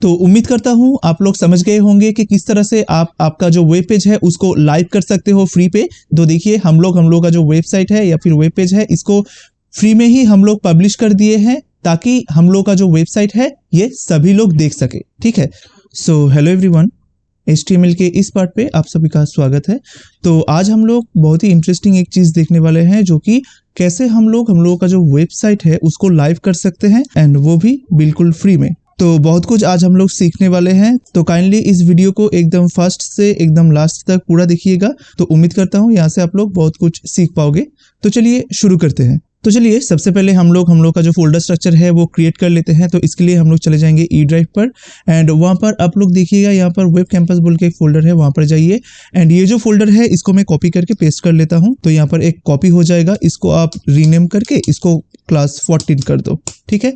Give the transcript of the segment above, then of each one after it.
तो उम्मीद करता हूँ आप लोग समझ गए होंगे कि किस तरह से आप आपका जो वेब पेज है उसको लाइव कर सकते हो फ्री पे। तो देखिए हम लोग का जो वेबसाइट है या फिर वेब पेज है इसको फ्री में ही हम लोग पब्लिश कर दिए हैं, ताकि हम लोग का जो वेबसाइट है ये सभी लोग देख सके। ठीक है, सो हेलो एवरीवन, HTML के इस पार्ट पे आप सभी का स्वागत है। तो आज हम लोग बहुत ही इंटरेस्टिंग एक चीज देखने वाले हैं, जो कि कैसे हम लोगों का जो वेबसाइट है उसको लाइव कर सकते हैं, एंड वो भी बिल्कुल फ्री में। तो बहुत कुछ आज हम लोग सीखने वाले हैं, तो काइंडली इस वीडियो को एकदम फर्स्ट से एकदम लास्ट तक पूरा देखिएगा। तो उम्मीद करता हूँ यहाँ से आप लोग बहुत कुछ सीख पाओगे। तो चलिए शुरू करते हैं। तो चलिए सबसे पहले हम लोग का जो फोल्डर स्ट्रक्चर है वो क्रिएट कर लेते हैं। तो इसके लिए हम लोग चले जाएंगे ई ड्राइव पर, एंड वहाँ पर आप लोग देखिएगा यहाँ पर वेब कैंपस बोल के एक फोल्डर है, वहाँ पर जाइए। एंड ये जो फोल्डर है इसको मैं कॉपी करके पेस्ट कर लेता हूँ। तो यहाँ पर एक कॉपी हो जाएगा, इसको आप रीनेम करके इसको क्लास 14 कर दो। ठीक है,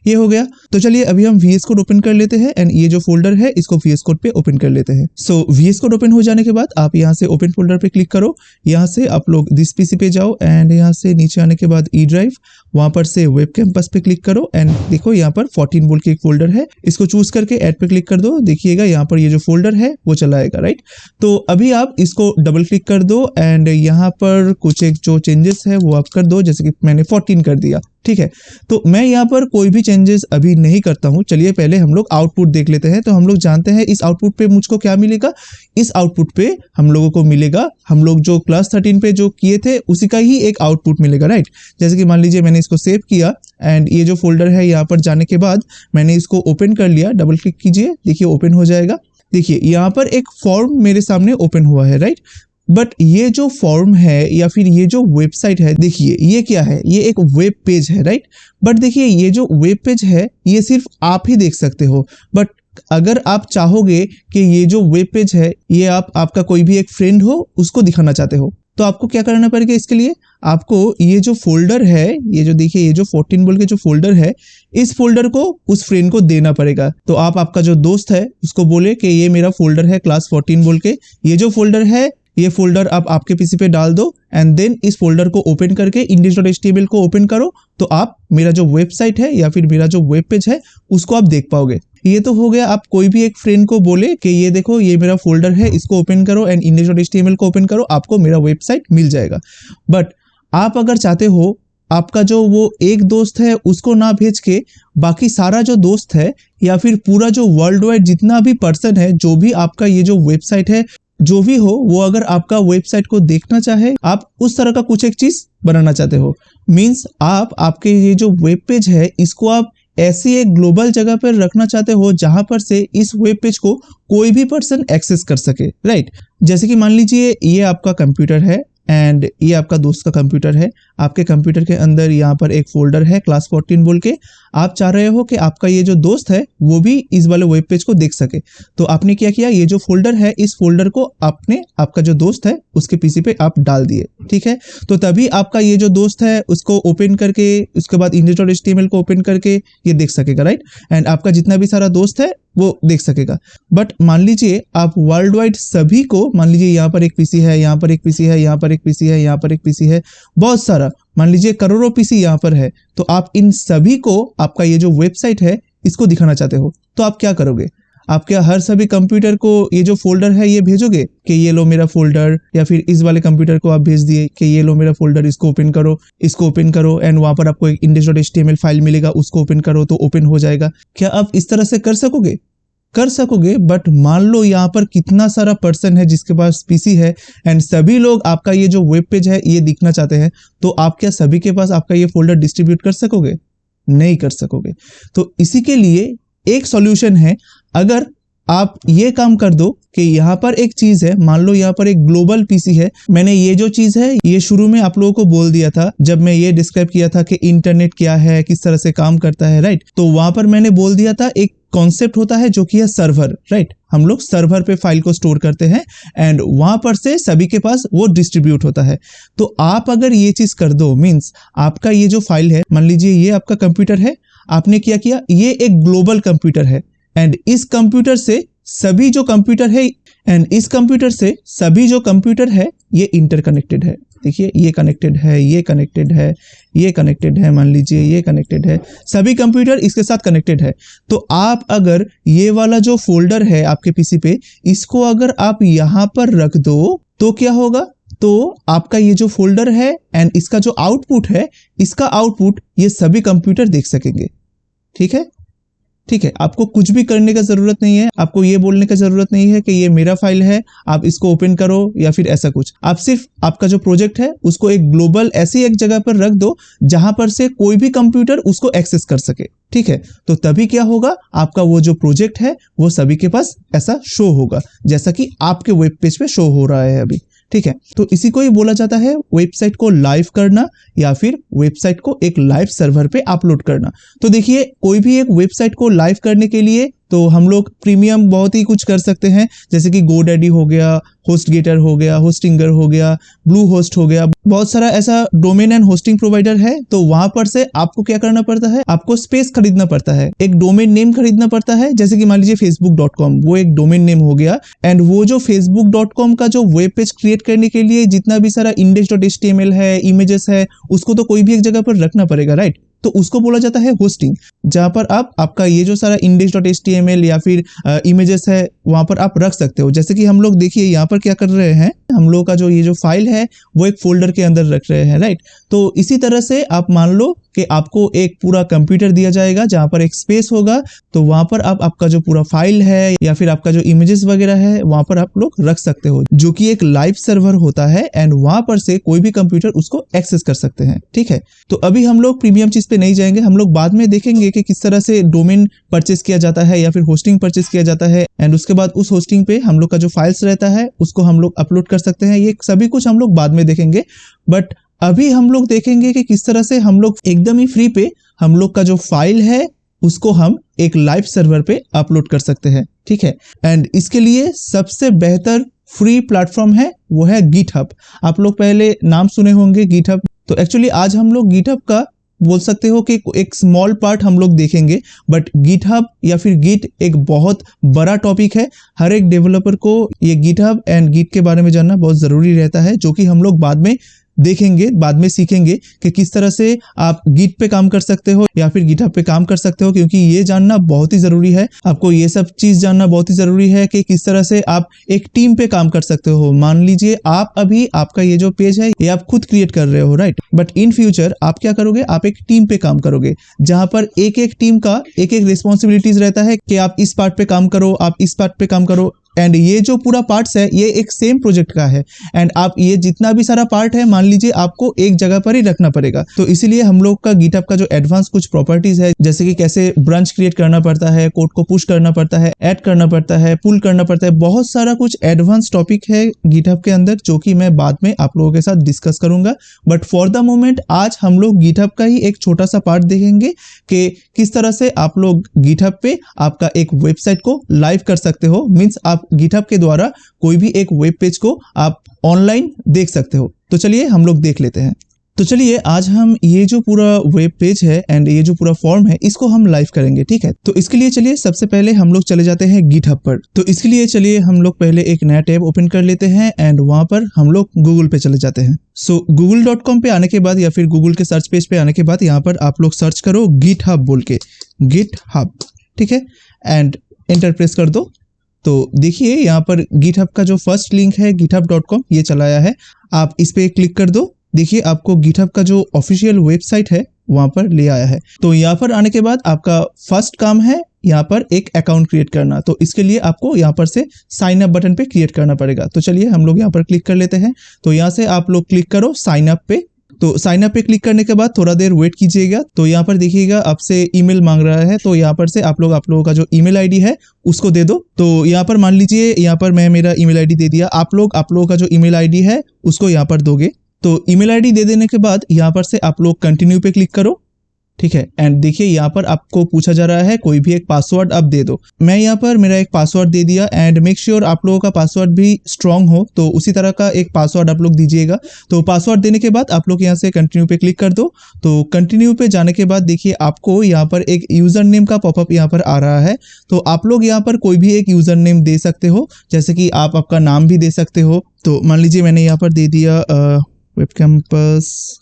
ये हो गया। तो चलिए अभी हम VS कोड ओपन कर लेते हैं, एंड ये जो फोल्डर है इसको VS कोड पे ओपन कर लेते हैं। सो VS कोड ओपन हो जाने के बाद आप यहाँ से ओपन फोल्डर पे क्लिक करो। यहाँ से आप लोग दिस पीसी पे जाओ, एंड यहाँ से नीचे आने के बाद ई ड्राइव, वहां पर से वेब कैंपस पे क्लिक करो। एंड देखो यहाँ पर 14 बोल के एक फोल्डर है, इसको चूज करके ऐड पे क्लिक कर दो। देखिएगा यहाँ पर ये जो फोल्डर है वो चला आएगा, राइट। तो अभी आप इसको डबल क्लिक कर दो, एंड यहाँ पर कुछ एक जो चेंजेस है वो आप कर दो, जैसे कि मैंने 14 कर दिया। ठीक है, तो मैं यहाँ पर कोई भी चेंजेस अभी नहीं करता हूँ। चलिए पहले हम लोग आउटपुट देख लेते हैं। तो हम लोग जानते हैं इस आउटपुट पे मुझको क्या मिलेगा। इस आउटपुट पे हम लोगों को मिलेगा, हम लोग जो क्लास 13 पे जो किए थे उसी का ही एक आउटपुट मिलेगा, राइट। जैसे कि मान लीजिए मैंने इसको सेव किया, एंड ये जो फोल्डर है यहाँ पर जाने के बाद मैंने इसको ओपन कर लिया। डबल क्लिक कीजिए, देखिए ओपन हो जाएगा। देखिए यहाँ पर एक फॉर्म मेरे सामने ओपन हुआ है, राइट। बट ये जो फॉर्म है या फिर ये जो वेबसाइट है, देखिए ये क्या है, ये एक वेब पेज है, राइट। बट देखिए ये जो वेब पेज है ये सिर्फ आप ही देख सकते हो। बट अगर आप चाहोगे कि ये जो वेब पेज है ये आपका कोई भी एक फ्रेंड हो उसको दिखाना चाहते हो, तो आपको क्या करना पड़ेगा। इसके लिए आपको ये जो फोल्डर है, ये जो देखिए ये जो 14 बोल के जो फोल्डर है, इस फोल्डर को उस फ्रेंड को देना पड़ेगा। तो आप आपका जो दोस्त है उसको बोले कि ये मेरा फोल्डर है क्लास 14 बोल के, ये जो फोल्डर है ये फोल्डर आप आपके पीसी पे डाल दो, एंड देन इस फोल्डर को ओपन करके index.html को ओपन करो। तो आप मेरा जो वेबसाइट है या फिर मेरा जो वेब पेज है उसको आप देख पाओगे। ये तो हो गया, आप कोई भी एक फ्रेंड को बोले कि ये देखो ये मेरा फोल्डर है, इसको ओपन करो एंड index.html को ओपन करो, आपको मेरा वेबसाइट मिल जाएगा। बट आप अगर चाहते हो आपका जो वो एक दोस्त है उसको ना भेज के बाकी सारा जो दोस्त है या फिर पूरा जो वर्ल्ड वाइड जितना भी पर्सन है, जो भी आपका ये जो वेबसाइट है जो भी हो, वो अगर आपका वेबसाइट को देखना चाहे, आप उस तरह का कुछ एक चीज बनाना चाहते हो। मींस आप आपके ये जो वेब पेज है इसको आप ऐसी एक ग्लोबल जगह पर रखना चाहते हो जहां पर से इस वेब पेज को कोई भी पर्सन एक्सेस कर सके, राइट। जैसे कि मान लीजिए ये आपका कंप्यूटर है एंड ये आपका दोस्त का कंप्यूटर है। आपके कंप्यूटर के अंदर यहाँ पर एक फोल्डर है क्लास 14 बोल के। आप चाह रहे हो कि आपका ये जो दोस्त है वो भी इस वाले वेब पेज को देख सके। तो आपने क्या किया, ये जो फोल्डर है इस फोल्डर को आपने आपका जो दोस्त है उसके पीसी पे आप डाल दिए। ठीक है, तो तभी आपका ये जो दोस्त है उसको ओपन करके उसके बाद index.html को ओपन करके ये देख सकेगा, राइट। एंड आपका जितना भी सारा दोस्त है वो देख सकेगा। बट मान लीजिए आप वर्ल्ड वाइड सभी को, मान लीजिए यहाँ पर एक पीसी है, यहाँ पर एक पीसी है, यहाँ पर एक पीसी है, यहाँ पर एक पीसी है, बहुत सारा, मान लीजिए करोड़ों पीसी यहाँ पर है। तो आप इन सभी को आपका ये जो वेबसाइट है इसको दिखाना चाहते हो, तो आप क्या करोगे। आप क्या हर सभी कंप्यूटर को ये जो फोल्डर है ये भेजोगे कि ये लो मेरा फोल्डर, या फिर इस वाले कंप्यूटर को आप भेज दिए कि ये लो मेरा फोल्डर, इसको ओपन करो एंड वहां पर आपको एक index.html फाइल मिलेगा, उसको ओपन करो तो ओपन हो जाएगा। क्या आप इस तरह से कर सकोगे। बट मान लो यहाँ पर कितना सारा पर्सन है जिसके पास पीसी है एंड सभी लोग आपका ये जो वेब पेज है ये दिखना चाहते हैं, तो आप क्या सभी के पास आपका ये फोल्डर डिस्ट्रीब्यूट कर सकोगे, नहीं कर सकोगे। तो इसी के लिए एक सॉल्यूशन है। अगर आप ये काम कर दो कि यहाँ पर एक चीज है, मान लो यहाँ पर एक ग्लोबल पीसी है। मैंने ये जो चीज है ये शुरू में आप लोगों को बोल दिया था जब मैं ये डिस्क्राइब किया था कि इंटरनेट क्या है, किस तरह से काम करता है, राइट। तो वहां पर मैंने बोल दिया था एक कॉन्सेप्ट होता है जो कि है सर्वर, राइट। हम लोग सर्वर पे फाइल को स्टोर करते हैं एंड वहां पर से सभी के पास वो डिस्ट्रीब्यूट होता है। तो आप अगर ये चीज कर दो, मींस आपका ये जो फाइल है, मान लीजिए ये आपका कंप्यूटर है, आपने क्या किया, ये एक ग्लोबल कंप्यूटर है एंड इस कंप्यूटर से सभी जो कंप्यूटर है ये इंटरकनेक्टेड है। देखिए ये कनेक्टेड है, ये कनेक्टेड है, ये कनेक्टेड है, मान लीजिए ये कनेक्टेड है, सभी कंप्यूटर इसके साथ कनेक्टेड है। तो आप अगर ये वाला जो फोल्डर है आपके पीसी पे, इसको अगर आप यहाँ पर रख दो तो क्या होगा, तो आपका ये जो फोल्डर है एंड इसका जो आउटपुट है, इसका आउटपुट ये सभी कंप्यूटर देख सकेंगे। ठीक है, ठीक है, आपको कुछ भी करने का जरूरत नहीं है, आपको ये बोलने का जरूरत नहीं है कि ये मेरा फाइल है, आप इसको ओपन करो या फिर ऐसा कुछ। आप सिर्फ आपका जो प्रोजेक्ट है उसको एक ग्लोबल ऐसी एक जगह पर रख दो जहां पर से कोई भी कंप्यूटर उसको एक्सेस कर सके। ठीक है, तो तभी क्या होगा, आपका वो जो प्रोजेक्ट है वो सभी के पास ऐसा शो होगा, जैसा कि आपके वेब पेज पे शो हो रहा है अभी। ठीक है, तो इसी को ही बोला जाता है वेबसाइट को लाइव करना या फिर वेबसाइट को एक लाइव सर्वर पे अपलोड करना। तो देखिए, कोई भी एक वेबसाइट को लाइव करने के लिए तो हम लोग प्रीमियम बहुत ही कुछ कर सकते हैं, जैसे कि गोडैडी हो गया, होस्टगेटर हो गया, होस्टिंगर हो गया, ब्लू होस्ट हो गया, बहुत सारा ऐसा डोमेन एंड होस्टिंग प्रोवाइडर है। तो वहां पर से आपको क्या करना पड़ता है, आपको स्पेस खरीदना पड़ता है, एक डोमेन नेम खरीदना पड़ता है, जैसे कि मान लीजिए facebook.com, वो एक डोमेन नेम हो गया। एंड वो जो facebook.com का जो वेब पेज क्रिएट करने के लिए जितना भी सारा index.html है, इमेजेस है, उसको तो कोई भी एक जगह पर रखना पड़ेगा, राइट। तो उसको बोला जाता है होस्टिंग, जहां पर आप आपका ये जो सारा index.html या फिर इमेजेस है वहां पर आप रख सकते हो। जैसे कि हम लोग देखिए यहाँ पर क्या कर रहे हैं, हम लोग का जो ये जो फाइल है वो एक फोल्डर के अंदर रख रहे हैं, राइट। तो इसी तरह से आप मान लो कि आपको एक पूरा कंप्यूटर दिया जाएगा जहां पर एक स्पेस होगा, तो वहां पर आप आपका जो पूरा फाइल है या फिर आपका जो इमेजेस वगैरह है वहां पर आप लोग रख सकते हो, जो कि एक लाइव सर्वर होता है एंड वहां पर से कोई भी कंप्यूटर उसको एक्सेस कर सकते हैं। ठीक है, तो अभी हम लोग प्रीमियम चीज पे नहीं जाएंगे, हम लोग बाद में देखेंगे कि किस तरह से डोमेन परचेस किया जाता है या फिर होस्टिंग परचेस किया जाता है एंड उसके बाद उस होस्टिंग पे हम लोग का जो फाइल्स रहता है उसको हम लोग अपलोड कर सकते हैं। ये सभी कुछ हम लोग बाद में देखेंगे, बट अभी हम लोग देखेंगे कि किस तरह से हम लोग एकदम ही फ्री पे हम लोग का जो फाइल है उसको हम एक लाइव सर्वर पे अपलोड कर सकते हैं। ठीक है, एंड इसके लिए सबसे बेहतर फ्री प्लेटफॉर्म है वो है गिटहब। आप लोग पहले नाम सुने होंगे गिटहब, तो एक्चुअली आज हम लोग गिटहब का बोल सकते हो कि एक स्मॉल पार्ट हम लोग देखेंगे, बट गिटहब या फिर गिट एक बहुत बड़ा टॉपिक है। हर एक डेवलपर को ये गिटहब एंड गिट के बारे में जानना बहुत जरूरी रहता है, जो कि हम लोग बाद में देखेंगे, बाद में सीखेंगे कि किस तरह से आप गिट पे काम कर सकते हो या फिर गिटहब पे काम कर सकते हो, क्योंकि ये जानना बहुत ही जरूरी है। आपको ये सब चीज जानना बहुत ही जरूरी है कि किस तरह से आप एक टीम पे काम कर सकते हो। मान लीजिए आप अभी आपका ये जो पेज है ये आप खुद क्रिएट कर रहे हो, राइट, बट इन फ्यूचर आप क्या करोगे, आप एक टीम पे काम करोगे, जहां पर एक एक टीम का एक एक रिस्पॉन्सिबिलिटीज रहता है कि आप इस पार्ट पे काम करो, आप इस पार्ट पे काम करो। एंड ये जो पूरा पार्ट्स है ये एक सेम प्रोजेक्ट का है एंड आप ये जितना भी सारा पार्ट है मान लीजिए आपको एक जगह पर ही रखना पड़ेगा। तो इसीलिए हम लोग का गिटहब का जो एडवांस कुछ प्रॉपर्टीज है, जैसे कि कैसे ब्रांच क्रिएट करना पड़ता है, कोड को पुश करना पड़ता है, ऐड करना पड़ता है, पुल करना पड़ता है, बहुत सारा कुछ एडवांस टॉपिक है गिटहब के अंदर, जो कि मैं बाद में आप लोगों के साथ डिस्कस करूंगा। बट फॉर द मोमेंट आज हम लोग गिटहब का ही एक छोटा सा पार्ट देखेंगे कि किस तरह से आप लोग गिटहब पे आपका एक वेबसाइट को लाइव कर सकते हो। मींस आप गिटहब के द्वारा कोई भी एक वेब पेज को आप ऑनलाइन देख सकते हो। तो चलिए हम लोग देख लेते हैं। तो चलिए आज हम ये जो पूरा वेब पेज है एंड ये जो पूरा फॉर्म है इसको हम लाइव करेंगे। ठीक है, तो इसके लिए चलिए सबसे पहले हम लोग चले जाते हैं गिटहब पर। तो इसके लिए चलिए हम लोग पहले एक नया टैब ओपन कर लेते हैं एंड वहां पर हम लोग गूगल पे चले जाते हैं। सो google.com पे आने के बाद या फिर गूगल के सर्च पेज पे आने के बाद यहाँ पर आप लोग सर्च करो गिटहब बोल के, गिटहब। ठीक है, एंड एंटर प्रेस कर दो। तो देखिए यहाँ पर गिटहब का जो फर्स्ट लिंक है github.com ये चलाया है, आप इस पे क्लिक कर दो। देखिए आपको गिटहब का जो ऑफिशियल वेबसाइट है वहां पर ले आया है। तो यहाँ पर आने के बाद आपका फर्स्ट काम है यहाँ पर एक अकाउंट क्रिएट करना। तो इसके लिए आपको यहाँ पर से साइन अप बटन पे क्लिक करना पड़ेगा। तो चलिए हम लोग यहाँ पर क्लिक कर लेते हैं। तो यहाँ से आप लोग क्लिक करो साइन अप पे। तो साइन अप पे क्लिक करने के बाद थोड़ा देर वेट कीजिएगा। तो यहाँ पर देखिएगा आपसे ईमेल मांग रहा है, तो यहाँ पर से आप लोगों का जो ईमेल आईडी है उसको दे दो। तो यहाँ पर मान लीजिए यहाँ पर मैं मेरा ईमेल आईडी दे दिया, आप लोगों का जो ईमेल आईडी है उसको यहाँ पर दोगे। तो ईमेल आईडी दे देने के बाद यहाँ पर से आप लोग कंटिन्यू पे क्लिक करो। ठीक है, एंड देखिए यहाँ पर आपको पूछा जा रहा है कोई भी एक पासवर्ड आप दे दो। मैं यहाँ पर मेरा एक पासवर्ड दे दिया एंड मेक श्योर आप लोगों का पासवर्ड भी स्ट्रांग हो, तो उसी तरह का एक पासवर्ड आप लोग दीजिएगा। तो पासवर्ड देने के बाद आप लोग यहाँ से कंटिन्यू पे क्लिक कर दो। तो कंटिन्यू पे जाने के बाद देखिए आपको यहाँ पर एक यूजर नेम का पॉपअप यहाँ पर आ रहा है। तो आप लोग यहाँ पर कोई भी एक यूजर नेम दे सकते हो, जैसे कि आप आपका नाम भी दे सकते हो। तो मान लीजिए मैंने यहाँ पर दे दिया वेब कैंपस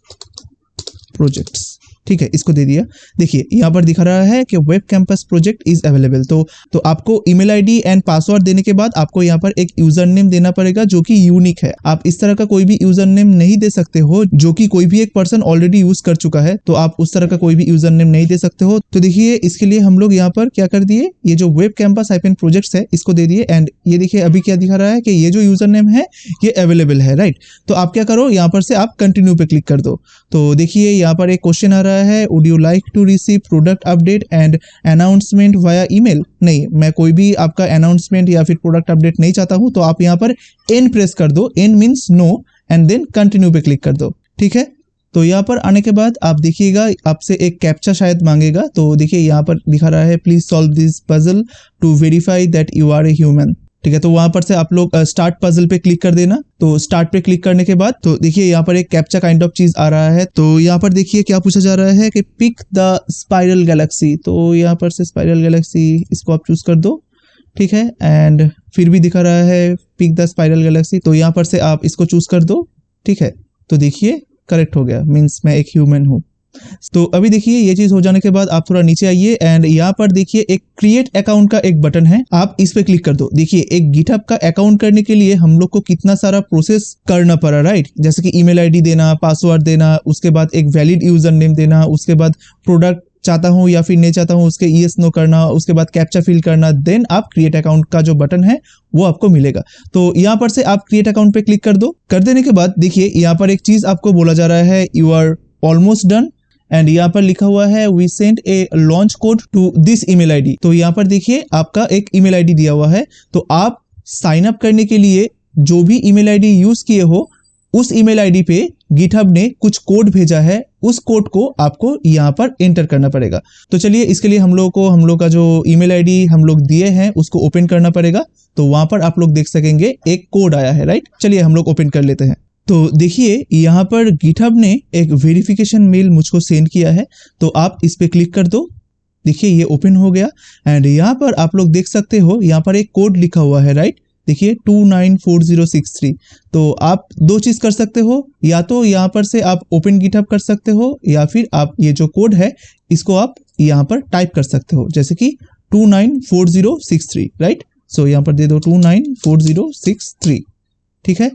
प्रोजेक्ट्स, ठीक है, इसको दे दिया। देखिए यहाँ पर दिखा रहा है कि web campus project is available. तो आपको ईमेल आईडी एंड पासवर्ड देने के बाद आपको यहाँ पर एक यूजर नेम देना पड़ेगा जो कि यूनिक है। आप इस तरह का कोई भी यूजर नेम नहीं दे सकते हो जो कि कोई भी एक पर्सन ऑलरेडी यूज कर चुका है, तो आप उस तरह का कोई भी यूजर नेम नहीं दे सकते हो। तो देखिए इसके लिए हम लोग यहाँ पर क्या कर दिए, ये जो वेब कैंपस हाइफन प्रोजेक्ट्स है इसको दे दिए। एंड ये देखिए अभी क्या दिखा रहा है कि ये जो यूजर नेम है ये अवेलेबल है, राइट। तो आप क्या करो, यहाँ पर से आप कंटिन्यू पे क्लिक कर दो। तो देखिए यहाँ पर एक क्वेश्चन आ रहा है, would you like to receive product update and announcement via email. नहीं, मैं कोई भी आपका अनाउंसमेंट या फिर प्रोडक्ट अपडेट नहीं चाहता हूं। तो आप यहाँ पर एन प्रेस कर दो, N means no, and then continue पे क्लिक कर दो, ठीक है। तो यहाँ पर आने के बाद आप देखिएगा आपसे एक कैप्चा शायद मांगेगा। तो देखिए यहाँ पर दिखा रहा है, please solve this puzzle to verify that you are a human, ठीक है। तो वहां पर से आप लोग स्टार्ट पजल पे क्लिक कर देना। तो स्टार्ट पे क्लिक करने के बाद तो देखिए यहाँ पर एक कैप्चा काइंड ऑफ चीज आ रहा है। तो यहाँ पर देखिए क्या पूछा जा रहा है कि पिक द स्पाइरल गैलेक्सी। तो यहाँ पर से स्पाइरल गैलेक्सी इसको आप चूज कर दो, ठीक है। एंड फिर भी दिखा रहा है पिक द स्पाइरल गैलेक्सी, तो यहाँ पर से आप इसको चूज कर दो, ठीक है। तो देखिए करेक्ट हो गया, मीन्स मैं एक ह्यूमन हूँ। तो अभी देखिए ये चीज हो जाने के बाद आप थोड़ा नीचे आइए एंड यहाँ पर देखिए एक क्रिएट अकाउंट का एक बटन है, आप इस पे क्लिक कर दो। देखिए एक गिटहब का अकाउंट करने के लिए हम लोग को कितना सारा प्रोसेस करना पड़ा, राइट। जैसे कि ईमेल आईडी देना, पासवर्ड देना, उसके बाद एक वैलिड यूजर नेम देना, उसके बाद प्रोडक्ट चाहता हूं या फिर नहीं चाहता हूं उसके यस नो करना, उसके बाद कैप्चा फिल करना, देन आप क्रिएट अकाउंट का जो बटन है वो आपको मिलेगा। तो यहाँ पर से आप क्रिएट अकाउंट पे क्लिक कर दो। कर देने के बाद देखिए यहाँ पर एक चीज आपको बोला जा रहा है, you are almost done. And यहाँ पर लिखा हुआ है we sent a launch code to this email ID. तो यहाँ पर देखिए आपका एक ईमेल आईडी दिया हुआ है। तो आप साइन अप करने के लिए जो भी ईमेल आईडी यूज किए हो उस ईमेल आईडी पे गिटहब ने कुछ कोड भेजा है, उस कोड को आपको यहाँ पर एंटर करना पड़ेगा। तो चलिए इसके लिए हम लोग का जो ईमेल आईडी हम लोग दिए हैं उसको ओपन करना पड़ेगा। तो वहां पर आप लोग देख सकेंगे एक कोड आया है, राइट। चलिए हम लोग ओपन कर लेते हैं। तो देखिए यहाँ पर गिटहब ने एक वेरिफिकेशन मेल मुझको सेंड किया है। तो आप इस पे क्लिक कर दो। देखिए ये ओपन हो गया एंड यहाँ पर आप लोग देख सकते हो यहाँ पर एक कोड लिखा हुआ है, राइट। देखिए 294063। तो आप दो चीज कर सकते हो, या तो यहाँ पर से आप ओपन गिटहब कर सकते हो या फिर आप ये जो कोड है इसको आप यहाँ पर टाइप कर सकते हो, जैसे कि 294063, राइट। सो यहाँ पर दे दो 294063, ठीक है।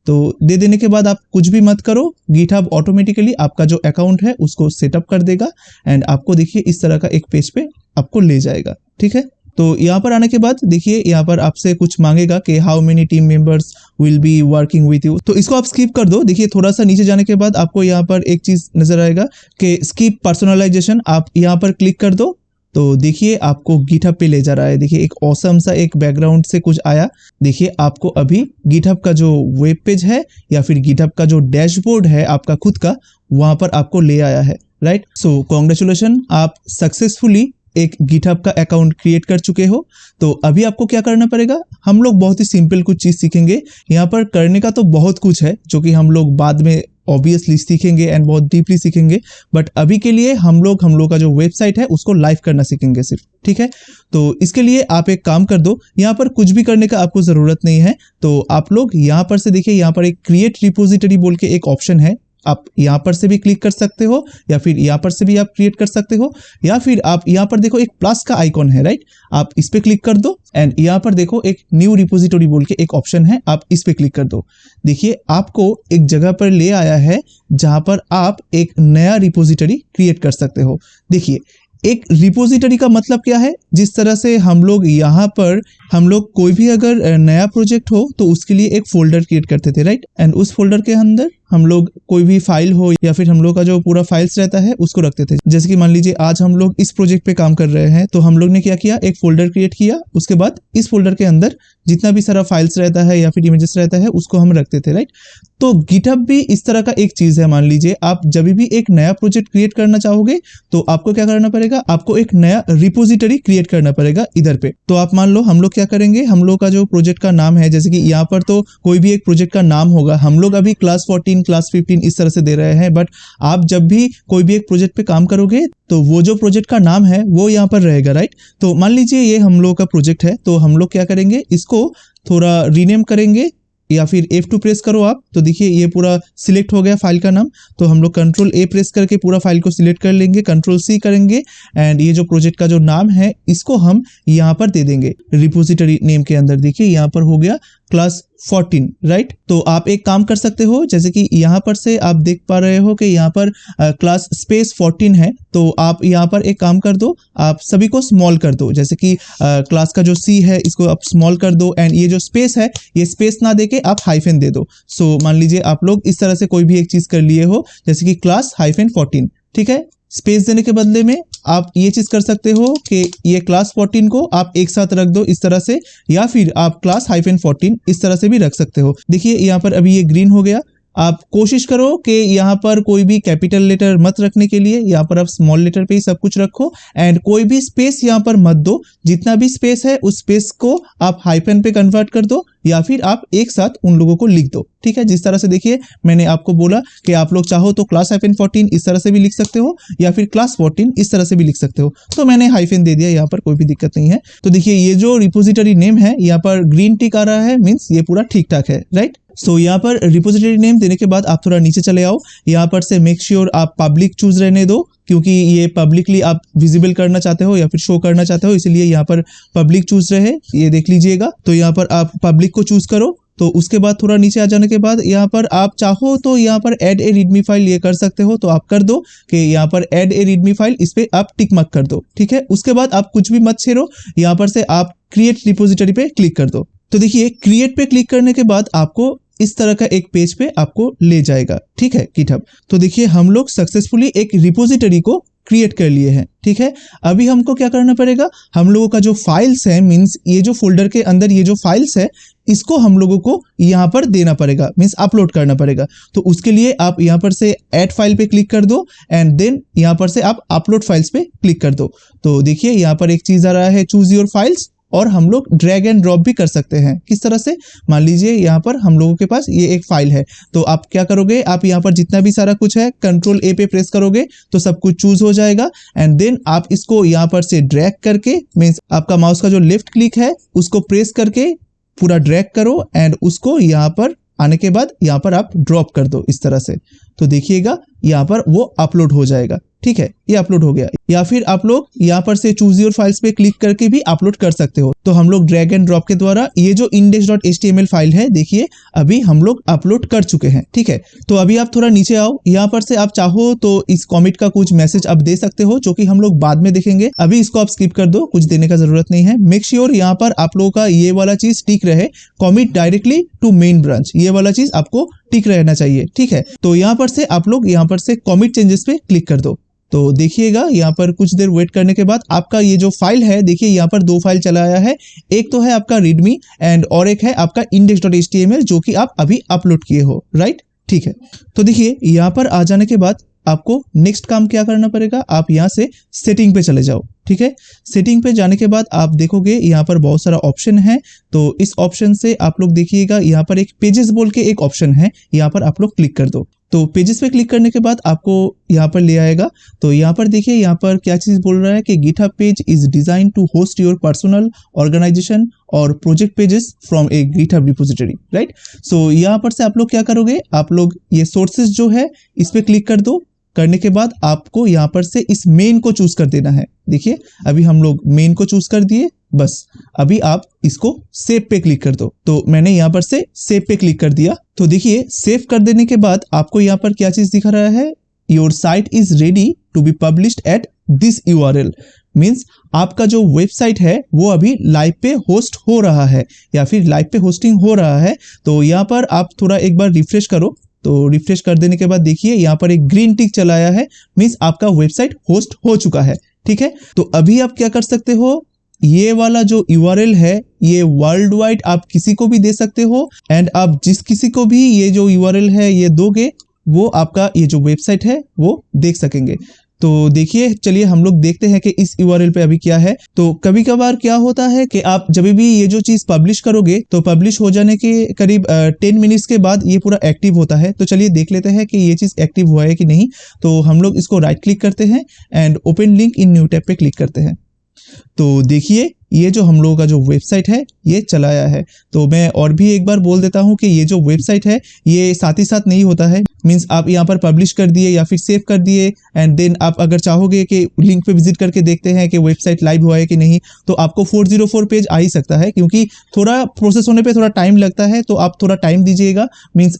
तो दे देने के बाद आप कुछ भी मत करो, गिटहब ऑटोमेटिकली आपका जो अकाउंट है उसको सेटअप कर देगा एंड आपको देखिए इस तरह का एक पेज पे आपको ले जाएगा, ठीक है। तो यहाँ पर आने के बाद देखिए यहाँ पर आपसे कुछ मांगेगा कि how many team members will be working with you. तो इसको आप स्किप कर दो। देखिए थोड़ा सा नीचे जाने के बाद आपको यहाँ पर एक चीज नजर आएगा कि स्किप पर्सनलाइजेशन, आप यहाँ पर क्लिक कर दो। तो देखिए आपको गिटहब पे ले जा रहा है। देखिए एक ऑसम सा एक बैकग्राउंड से कुछ आया। देखिए आपको अभी गिटहब का जो वेब पेज है या फिर गिटहब का जो डैशबोर्ड है आपका खुद का, वहां पर आपको ले आया है, राइट। सो कॉन्ग्रेचुलेशन, आप सक्सेसफुली एक गिटहब का अकाउंट क्रिएट कर चुके हो। तो अभी आपको क्या करना पड़ेगा, हम लोग बहुत ही सिंपल कुछ चीज सीखेंगे। यहाँ पर करने का तो बहुत कुछ है जो कि हम लोग बाद में ऑब्वियसली सीखेंगे एंड बहुत डीपली सीखेंगे, बट अभी के लिए हम लोग का जो वेबसाइट है उसको लाइव करना सीखेंगे सिर्फ, ठीक है। तो इसके लिए आप एक काम कर दो, यहाँ पर कुछ भी करने का आपको जरूरत नहीं है। तो आप लोग यहाँ पर से देखिए यहाँ पर एक क्रिएट रिपोजिटरी बोल के एक ऑप्शन है, आप यहाँ पर से भी क्लिक कर सकते हो या फिर यहाँ पर से भी आप क्रिएट कर सकते हो, या फिर आप यहाँ पर देखो एक प्लस का आइकॉन है, राइट। आप इस पे क्लिक कर दो एंड यहाँ पर देखो एक न्यू रिपोजिटरी बोल के एक ऑप्शन है, आप इस पे क्लिक कर दो। देखिए आपको एक जगह पर ले आया है जहां पर आप एक नया रिपोजिटरी क्रिएट कर सकते हो। देखिए एक रिपोजिटरी का मतलब क्या है, जिस तरह से हम लोग यहाँ पर हम लोग कोई भी अगर नया प्रोजेक्ट हो तो उसके लिए एक फोल्डर क्रिएट करते थे, राइट। एंड उस फोल्डर के अंदर हम लोग कोई भी फाइल हो या फिर हम लोग का जो पूरा फाइल्स रहता है उसको रखते थे। जैसे कि मान लीजिए आज हम लोग इस प्रोजेक्ट पे काम कर रहे हैं, तो हम लोग ने क्या किया, एक फोल्डर क्रिएट किया, उसके बाद इस फोल्डर के अंदर जितना भी सारा फाइल्स रहता है या फिर इमेजेस रहता है उसको हम रखते थे, राइट। तो गिटहब भी इस तरह का एक चीज है। मान लीजिए आप जब भी एक नया प्रोजेक्ट क्रिएट करना चाहोगे तो आपको क्या करना पड़ेगा, आपको एक नया रिपोजिटरी क्रिएट करना पड़ेगा इधर पे। तो आप मान लो हम लोग क्या करेंगे, हम लोग का जो प्रोजेक्ट का नाम है, जैसे कि यहाँ पर तो कोई भी एक प्रोजेक्ट का नाम होगा, हम लोग अभी क्लास 14 क्लास 15 इस तरह से दे रहे हैं, बट आप जब भी कोई भी एक प्रोजेक्ट पे काम करोगे तो वो जो प्रोजेक्ट का नाम है वो यहाँ पर रहेगा, राइट। तो मान लीजिए ये हम लोग का प्रोजेक्ट है, तो हम लोग क्या करेंगे, इसको थोड़ा रीनेम करेंगे या फिर F2 प्रेस करो आप, तो देखिए ये पूरा सिलेक्ट हो गया फाइल का नाम। तो हम लोग कंट्रोल A प्रेस करके पूरा फाइल को सिलेक्ट कर लेंगे, कंट्रोल C करेंगे एंड ये जो प्रोजेक्ट का जो नाम है इसको हम यहाँ पर दे देंगे रिपोजिटरी नेम के अंदर। देखिए यहाँ पर हो गया क्लास 14, राइट। तो आप एक काम कर सकते हो, जैसे कि यहाँ पर से आप देख पा रहे हो कि यहाँ पर क्लास स्पेस 14 है, तो आप यहाँ पर एक काम कर दो, आप सभी को स्मॉल कर दो। जैसे कि क्लास का जो C है इसको आप स्मॉल कर दो एंड ये जो स्पेस है ये स्पेस ना देके आप हाइफन दे दो। सो मान लीजिए आप लोग इस तरह से कोई भी एक चीज कर लिए हो, जैसे कि क्लास -14, ठीक है। स्पेस देने के बदले में आप ये चीज कर सकते हो कि ये क्लास 14 को आप एक साथ रख दो इस तरह से, या फिर आप क्लास -14 इस तरह से भी रख सकते हो। देखिए यहाँ पर अभी ये ग्रीन हो गया। आप कोशिश करो कि यहाँ पर कोई भी कैपिटल लेटर मत रखने के लिए, यहाँ पर आप स्मॉल लेटर पे ही सब कुछ रखो एंड कोई भी स्पेस यहाँ पर मत दो। जितना भी स्पेस है उस स्पेस को आप हाइफन पे कन्वर्ट कर दो या फिर आप एक साथ उन लोगों को लिख दो, ठीक है। जिस तरह से देखिए मैंने आपको बोला कि आप लोग चाहो तो क्लास -14 इस तरह से भी लिख सकते हो या फिर क्लास 14 इस तरह से भी लिख सकते हो। तो मैंने हाइफन दे दिया, यहाँ पर कोई भी दिक्कत नहीं है। तो देखिए ये जो रिपोजिटरी नेम है यहाँ पर ग्रीन टिक आ रहा है, मीन्स ये पूरा ठीक ठाक है, राइट। सो यहाँ पर रिपोजिटरी नेम देने के बाद आप थोड़ा नीचे चले आओ। यहाँ पर से मेक श्योर आप पब्लिक चूज रहने दो, क्योंकि ये पब्लिकली आप विजिबल करना चाहते हो या फिर शो करना चाहते हो, इसलिए यहाँ पर पब्लिक चूज रहे, ये देख लीजिएगा। तो यहाँ पर आप पब्लिक को चूज करो। तो उसके बाद थोड़ा नीचे आ जाने के बाद यहाँ पर आप चाहो तो यहाँ पर ऐड ए रीडमी फाइल ये कर सकते हो, तो आप कर दो कि यहाँ पर ऐड ए रीडमी फाइल, इस पे आप टिक मार्क कर दो, ठीक है। उसके बाद आप कुछ भी मत छेड़ो, यहाँ पर से आप क्रिएट रिपोजिटरी पे क्लिक कर दो। तो देखिए क्रिएट पे क्लिक करने के बाद आपको इस तरह का एक पेज पे आपको ले जाएगा, ठीक है, गिटहब। तो देखिए हम लोग सक्सेसफुली एक रिपोजिटरी को क्रिएट कर लिए हैं, ठीक है। अभी हमको क्या करना पड़ेगा, हम लोगों का जो फाइल्स है, मीन्स ये जो फोल्डर के अंदर ये जो फाइल्स है इसको हम लोगों को यहाँ पर देना पड़ेगा, मीन्स अपलोड करना पड़ेगा। तो उसके लिए आप यहाँ पर से ऐड फाइल पे क्लिक कर दो एंड देन यहाँ पर से आप अपलोड फाइल्स पे क्लिक कर दो। तो देखिए यहाँ पर एक चीज आ रहा है चूज योर फाइल्स, और हम लोग ड्रैग एंड ड्रॉप भी कर सकते हैं। किस तरह से, मान लीजिए यहाँ पर हम लोगों के पास ये एक फाइल है, तो आप क्या करोगे, आप यहाँ पर जितना भी सारा कुछ है कंट्रोल A पे प्रेस करोगे तो सब कुछ चूज हो जाएगा एंड देन आप इसको यहाँ पर से ड्रैग करके, मीन्स आपका माउस का जो लेफ्ट क्लिक है उसको प्रेस करके पूरा ड्रैग करो एंड उसको यहाँ पर आने के बाद यहाँ पर आप ड्रॉप कर दो इस तरह से। तो देखिएगा यहाँ पर वो अपलोड हो जाएगा, ठीक है, ये अपलोड हो गया। या फिर आप लोग यहाँ पर से चूज योर फाइल्स पे क्लिक करके भी अपलोड कर सकते हो। तो हम लोग ड्रैग एंड ड्रॉप के द्वारा ये जो index.html फाइल है देखिए अभी हम लोग अपलोड कर चुके हैं, ठीक है। तो अभी आप थोड़ा नीचे आओ, यहाँ पर से आप चाहो तो इस कॉमिट का कुछ मैसेज आप दे सकते हो, जो कि हम लोग बाद में देखेंगे। अभी इसको आप स्किप कर दो, कुछ देने का जरूरत नहीं है। मेक श्योर यहाँ पर आप लोगों का ये वाला चीज टिक रहे, commit directly to main branch, ये वाला चीज आपको टिक रहना चाहिए, ठीक है। तो यहाँ पर से आप लोग यहाँ पर से कॉमिट चेंजेस पे क्लिक कर दो। तो देखिएगा यहाँ पर कुछ देर वेट करने के बाद आपका ये जो फाइल है, देखिए यहाँ पर दो फाइल चला आया है, एक तो है आपका रीडमी एंड और एक है आपका index.html जो कि आप अभी अपलोड किए हो, राइट, ठीक है। तो देखिए यहाँ पर आ जाने के बाद आपको नेक्स्ट काम क्या करना पड़ेगा, आप यहाँ से सेटिंग पे चले जाओ, ठीक है। सेटिंग पे जाने के बाद आप देखोगे यहाँ पर बहुत सारा ऑप्शन है, तो इस ऑप्शन से आप लोग देखिएगा यहाँ पर एक पेजेस बोल के एक ऑप्शन है, यहाँ पर आप लोग क्लिक कर दो। तो पेजेस पे क्लिक करने के बाद आपको यहाँ पर ले आएगा। तो यहाँ पर देखिए यहाँ पर क्या चीज बोल रहा है कि GitHub page is design to host your personal organization और project pages from a GitHub repository, right. So यहाँ पर से आप लोग क्या करोगे, आप लोग ये सोर्सेज जो है इस पे क्लिक कर दो। करने के बाद आपको यहाँ पर से इस मेन को चूज कर देना है। देखिए अभी हम लोग मेन को चूज कर दिए, बस अभी आप इसको सेव पे क्लिक कर दो। तो मैंने यहाँ पर से सेव पे क्लिक कर दिया। तो देखिए सेव कर देने के बाद आपको यहाँ पर क्या चीज दिखा रहा है, your site is ready to be published at this URL, means आपका जो वेबसाइट है वो अभी लाइव पे होस्ट हो रहा है या फिर लाइव पे होस्टिंग हो रहा है। तो यहाँ पर आप थोड़ा एक बार रिफ्रेश करो। तो रिफ्रेश कर देने के बाद देखिए यहाँ पर एक ग्रीन टिक चला आया है, मीन्स आपका वेबसाइट होस्ट हो चुका है, ठीक है। तो अभी आप क्या कर सकते हो, ये वाला जो URL है ये वर्ल्ड वाइड आप किसी को भी दे सकते हो एंड आप जिस किसी को भी ये जो URL है ये दोगे वो आपका ये जो वेबसाइट है वो देख सकेंगे। तो देखिए चलिए हम लोग देखते हैं कि इस URL पे अभी क्या है। तो कभी कभार क्या होता है कि आप जब भी ये जो चीज पब्लिश करोगे तो पब्लिश हो जाने के करीब 10 मिनट्स के बाद ये पूरा एक्टिव होता है। तो चलिए देख लेते हैं कि ये चीज एक्टिव हुआ है कि नहीं। तो हम लोग इसको राइट क्लिक करते हैं and open link in new tab पे क्लिक करते हैं। तो देखिए ये जो हम लोगों का जो वेबसाइट है ये चलाया है। तो मैं और भी एक बार बोल देता हूँ कि ये जो वेबसाइट है ये साथ ही साथ नहीं होता है। मीन्स आप यहाँ पर पब्लिश कर दिए या फिर सेव कर दिए एंड देन आप अगर चाहोगे कि लिंक पे विजिट करके देखते हैं कि वेबसाइट लाइव हुआ है कि नहीं, तो आपको 404 पेज आ ही सकता है, क्योंकि थोड़ा प्रोसेस होने पे थोड़ा टाइम लगता है। तो आप थोड़ा टाइम दीजिएगा, मीन्स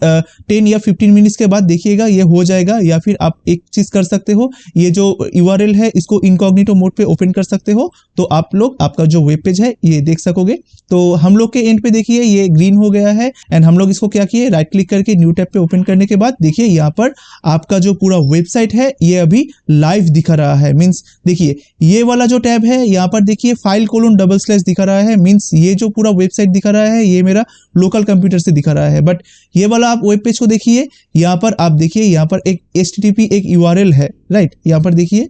10 या 15 मिनट्स के बाद देखिएगा ये हो जाएगा। या फिर आप एक चीज़ कर सकते हो, ये जो URL है इसको इनकॉग्निटो मोड पे ओपन कर सकते हो, तो आप लोग आपका जो वेब पेज है ये देख सकोगे। तो हम लोग के एंड पे देखिए ये ग्रीन हो गया है एंड हम लोग इसको क्या किए, राइट क्लिक करके न्यू टैब पे ओपन करने के बाद देखिए यहाँ पर आपका जो पूरा वेबसाइट है ये अभी लाइव दिखा रहा है। मीन्स देखिए ये वाला जो टैब है यहाँ पर देखिए // दिखा रहा है। मीन्स ये जो पूरा वेबसाइट दिखा रहा है ये मेरा लोकल कंप्यूटर से दिखा रहा है। बट ये वाला आप वेब पेज को देखिए, यहाँ पर आप देखिए यहाँ पर एक HTTP एक URL है, राइट। यहाँ पर देखिए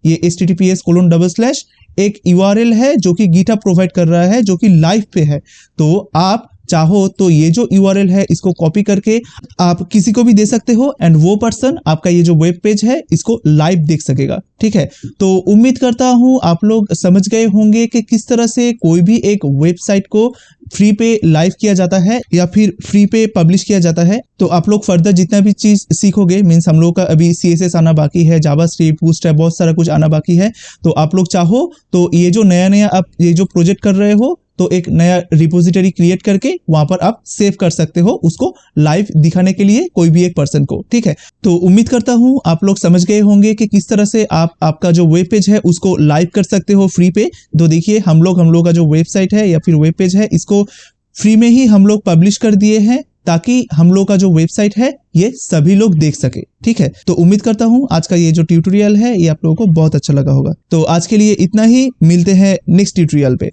ये https:// एक URL है जो कि GitHub प्रोवाइड कर रहा है, जो कि लाइव पे है। तो आप चाहो तो ये जो URL है इसको कॉपी करके आप किसी को भी दे सकते हो एंड वो पर्सन आपका ये जो वेब पेज है इसको लाइव देख सकेगा, ठीक है। तो उम्मीद करता हूं आप लोग समझ गए होंगे कि किस तरह से कोई भी एक वेबसाइट को फ्री पे लाइव किया जाता है या फिर फ्री पे पब्लिश किया जाता है। तो आप लोग फर्दर जितना भी चीज सीखोगे, मीन्स हम लोग का अभी CSS आना बाकी है, जावास्क्रिप्ट, बूटस्ट्रैप, बहुत सारा कुछ आना बाकी है। तो आप लोग चाहो तो ये जो नया आप ये जो प्रोजेक्ट कर रहे हो तो एक नया रिपोजिटरी क्रिएट करके वहां पर आप सेव कर सकते हो उसको लाइव दिखाने के लिए कोई भी एक पर्सन को, ठीक है। तो उम्मीद करता हूं आप लोग समझ गए होंगे कि किस तरह से आप आपका जो वेब पेज है उसको लाइव कर सकते हो फ्री पे। तो देखिए हम लोग का जो वेबसाइट है या फिर वेब पेज है इसको फ्री में ही हम लोग पब्लिश कर दिए हैं, ताकि हम लोग का जो वेबसाइट है ये सभी लोग देख सके, ठीक है। तो उम्मीद करता हूं आज का ये जो ट्यूटोरियल है ये आप लोगों को बहुत अच्छा लगा होगा। तो आज के लिए इतना ही, मिलते हैं नेक्स्ट ट्यूटोरियल पे।